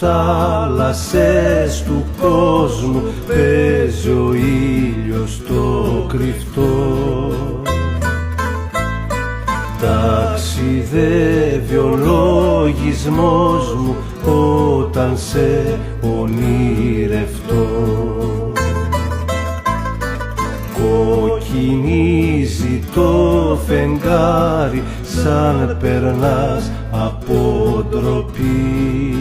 θάλασσες του κόσμου παίζει ο ήλιος το κρυφτό. Ταξιδεύει ο λογισμός μου όταν σε ονειρευτώ. Κοκκινίζει το φεγγάρι σαν περνάς από ντροπή.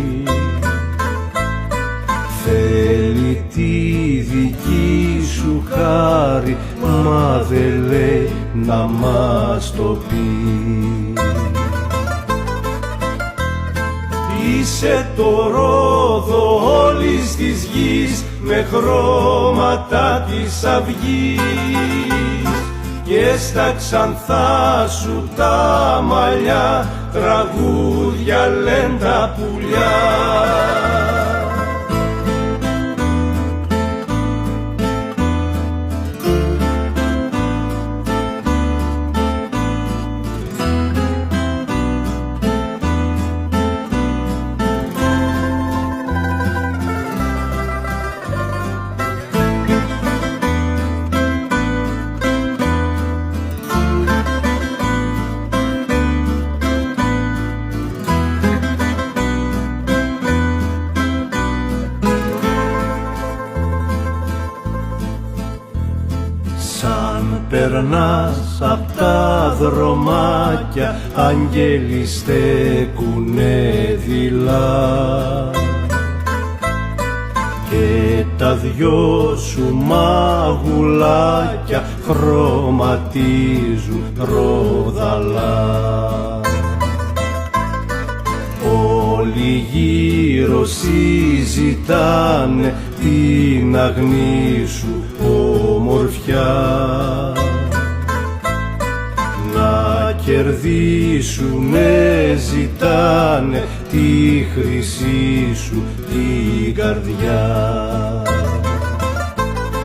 Θέλει τη δική σου χάρη, μα δεν λέει να μας το πει. Είσαι το ρόδο όλης της γης με χρώματα της αυγής και στα ξανθά σου τα μαλλιά τραγούδια λένε τα πουλιά. Σαν περνάς απ' τα δρομάκια άγγελοι στέκουνε δειλά και τα δυο σου μαγουλάκια χρωματίζουν ρόδαλα. Όλοι γύρω συζητάνε την αγνή σου ομορφιά, να κερδίσουνε ζητάνε τη χρυσή σου την καρδιά.